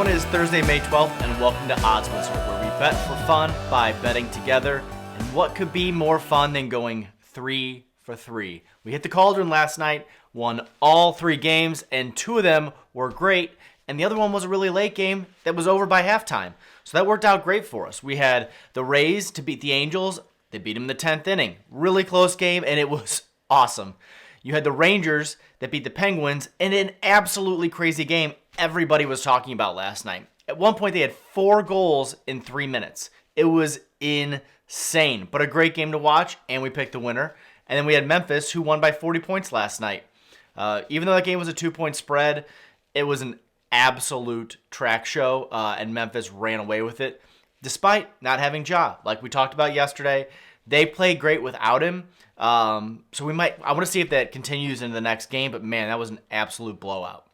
everyone. It is Thursday, May 12th, and welcome to Odds Wizard, where we bet for fun by betting together. And what could be more fun than going 3 for 3? We hit the cauldron last night, won all 3 games, and 2 of them were great, and the other one was a really late game that was over by halftime. So that worked out great for us. We had the Rays to beat the Angels. They beat them in the 10th inning. Really close game, and it was awesome. You had the Rangers that beat the Penguins in an absolutely crazy game everybody was talking about last night. At one point, they had 4 goals in 3 minutes. It was insane, but a great game to watch, and we picked the winner. And then we had Memphis, who won by 40 points last night. Even though that game was a 2-point spread, it was an absolute track show, and Memphis ran away with it, despite not having Ja. Like we talked about yesterday, they played great without him. So I want to see if that continues into the next game, but man, that was an absolute blowout.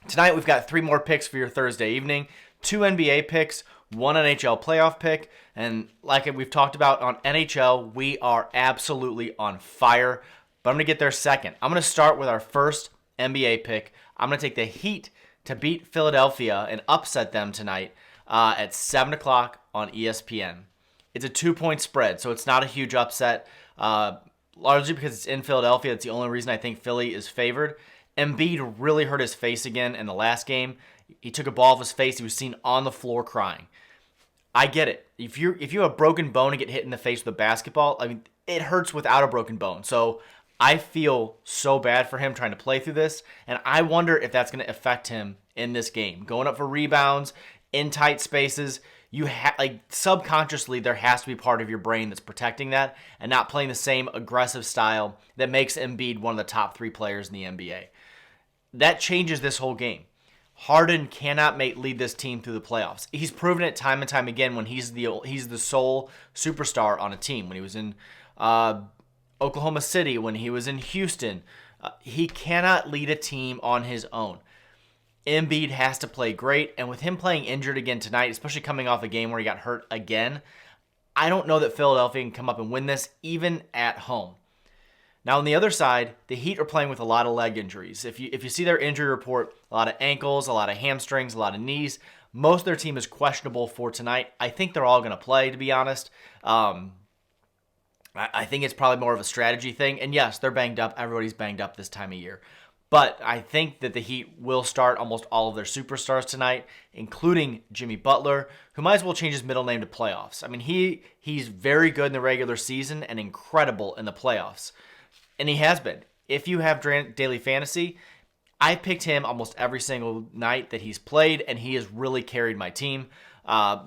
Tonight, we've got 3 more picks for your Thursday evening, 2 NBA picks, 1 NHL playoff pick, and like we've talked about on NHL, we are absolutely on fire, but I'm going to get there second. I'm going to start with our first NBA pick. I'm going to take the Heat to beat Philadelphia and upset them tonight at 7 o'clock on ESPN. It's a 2-point spread, so it's not a huge upset, largely because it's in Philadelphia. It's the only reason I think Philly is favored. Embiid really hurt his face again in the last game. He took a ball off his face. He was seen on the floor crying. I get it. If you have a broken bone and get hit in the face with a basketball, I mean, it hurts without a broken bone. So I feel so bad for him trying to play through this, and I wonder if that's going to affect him in this game. Going up for rebounds in tight spaces, subconsciously there has to be part of your brain that's protecting that and not playing the same aggressive style that makes Embiid one of the top 3 players in the NBA. That changes this whole game. Harden cannot lead this team through the playoffs. He's proven it time and time again when he's the sole superstar on a team. When he was in Oklahoma City, when he was in Houston, he cannot lead a team on his own. Embiid has to play great, and with him playing injured again tonight, especially coming off a game where he got hurt again, I don't know that Philadelphia can come up and win this, even at home. Now, on the other side, the Heat are playing with a lot of leg injuries. If you see their injury report, a lot of ankles, a lot of hamstrings, a lot of knees. Most of their team is questionable for tonight. I think they're all going to play, to be honest. I think it's probably more of a strategy thing. And yes, they're banged up. Everybody's banged up this time of year. But I think that the Heat will start almost all of their superstars tonight, including Jimmy Butler, who might as well change his middle name to Playoffs. I mean, he's very good in the regular season and incredible in the playoffs. And he has been. If you have daily fantasy, I picked him almost every single night that he's played, and he has really carried my team,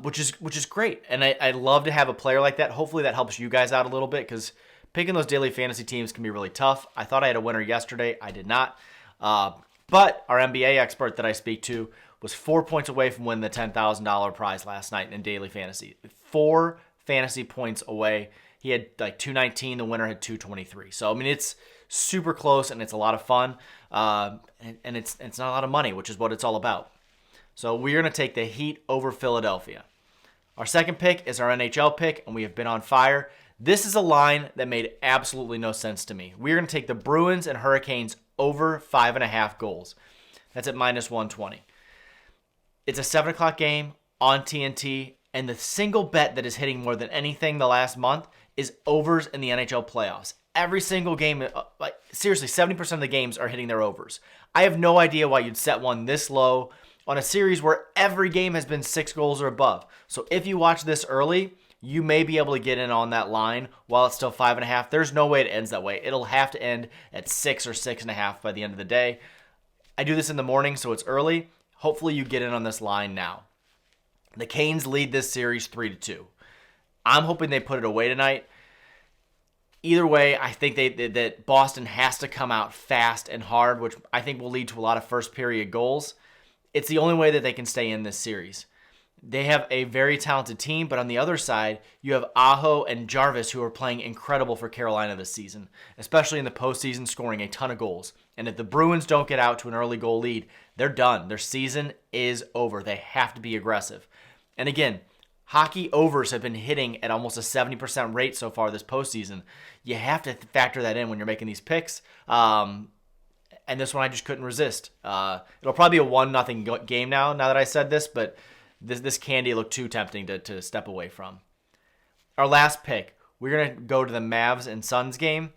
which is great. And I love to have a player like that. Hopefully that helps you guys out a little bit, because picking those daily fantasy teams can be really tough. I thought I had a winner yesterday. I did not. But our NBA expert that I speak to was 4 points away from winning the $10,000 prize last night in daily fantasy. 4 fantasy points away. He had like 219. The winner had 223. So, I mean, it's super close, and it's a lot of fun. And it's not a lot of money, which is what it's all about. So we're going to take the Heat over Philadelphia. Our second pick is our NHL pick, and we have been on fire. This is a line that made absolutely no sense to me. We're going to take the Bruins and Hurricanes over 5.5 goals. That's at minus 120. It's a 7 o'clock game on TNT, and the single bet that is hitting more than anything the last month is overs in the NHL playoffs. Every single game, seriously, 70% of the games are hitting their overs. I have no idea why you'd set one this low on a series where every game has been 6 goals or above. So if you watch this early, you may be able to get in on that line while it's still 5.5. There's no way it ends that way. It'll have to end at 6 or 6.5 by the end of the day. I do this in the morning, so it's early. Hopefully you get in on this line now. The Canes lead this series 3-2. I'm hoping they put it away tonight. Either way, I think that Boston has to come out fast and hard, which I think will lead to a lot of first period goals. It's the only way that they can stay in this series. They have a very talented team, but on the other side, you have Aho and Jarvis, who are playing incredible for Carolina this season, especially in the postseason, scoring a ton of goals. And if the Bruins don't get out to an early goal lead, they're done. Their season is over. They have to be aggressive. And again, hockey overs have been hitting at almost a 70% rate so far this postseason. You have to factor that in when you're making these picks. And this one I just couldn't resist. It'll probably be a 1-0 game now that I said this, but this candy looked too tempting to step away from. Our last pick, we're going to go to the Mavs and Suns game.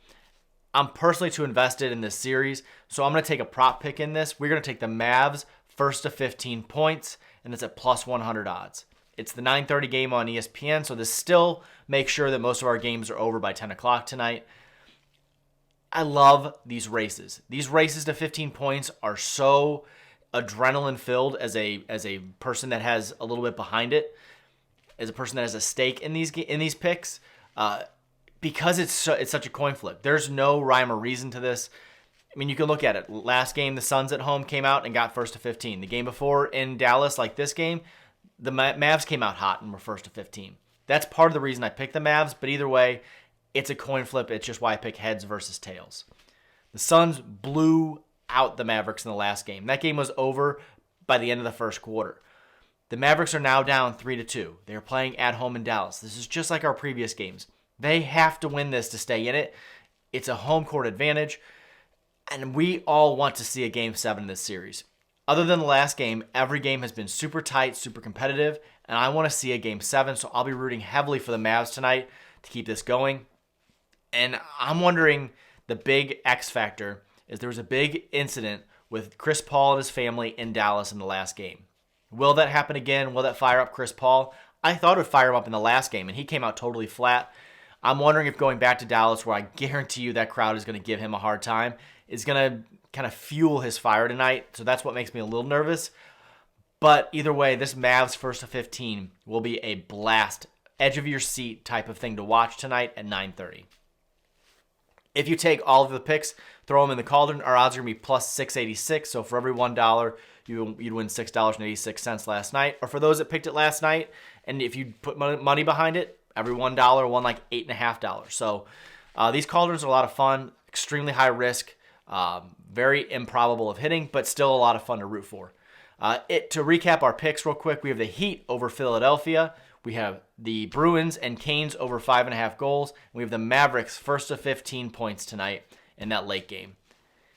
I'm personally too invested in this series, so I'm going to take a prop pick in this. We're going to take the Mavs first to 15 points, and it's at plus 100 odds. It's the 9:30 game on ESPN, so this still makes sure that most of our games are over by 10 o'clock tonight. I love these races. These races to 15 points are so adrenaline-filled as a person that has a little bit behind it, as a person that has a stake in these picks, because it's such a coin flip. There's no rhyme or reason to this. I mean, you can look at it. Last game, the Suns at home came out and got first to 15. The game before in Dallas, like this game, the Mavs came out hot and were first to 15. That's part of the reason I picked the Mavs, but either way, it's a coin flip. It's just why I pick heads versus tails. The Suns blew out the Mavericks in the last game. That game was over by the end of the first quarter. The Mavericks are now down 3-2. They're playing at home in Dallas. This is just like our previous games. They have to win this to stay in it. It's a home court advantage, and we all want to see a Game 7 in this series. Other than the last game, every game has been super tight, super competitive, and I want to see a Game 7, so I'll be rooting heavily for the Mavs tonight to keep this going. And I'm wondering, the big X factor is there was a big incident with Chris Paul and his family in Dallas in the last game. Will that happen again? Will that fire up Chris Paul? I thought it would fire him up in the last game, and he came out totally flat. I'm wondering if going back to Dallas, where I guarantee you that crowd is going to give him a hard time, is going to kind of fuel his fire tonight. So that's what makes me a little nervous. But either way, this Mavs first to 15 will be a blast, edge of your seat type of thing to watch tonight at 9:30. If you take all of the picks, throw them in the cauldron, our odds are going to be plus 686. So for every $1, you'd win $6.86 last night. Or for those that picked it last night, and if you put money behind it, every $1 won like $8.50. So these cauldrons are a lot of fun, extremely high risk, very improbable of hitting, but still a lot of fun to root for. To recap our picks real quick, we have the Heat over Philadelphia. We have the Bruins and Canes over 5.5 goals. And we have the Mavericks first to 15 points tonight in that late game.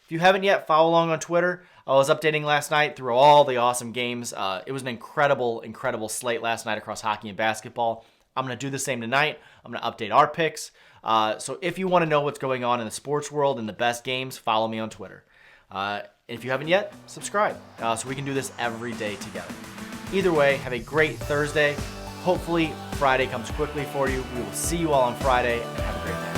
If you haven't yet, follow along on Twitter. I was updating last night through all the awesome games. It was an incredible, incredible slate last night across hockey and basketball. I'm going to do the same tonight. I'm going to update our picks. So if you want to know what's going on in the sports world and the best games, follow me on Twitter. If you haven't yet, subscribe so we can do this every day together. Either way, have a great Thursday. Hopefully, Friday comes quickly for you. We will see you all on Friday, and have a great day.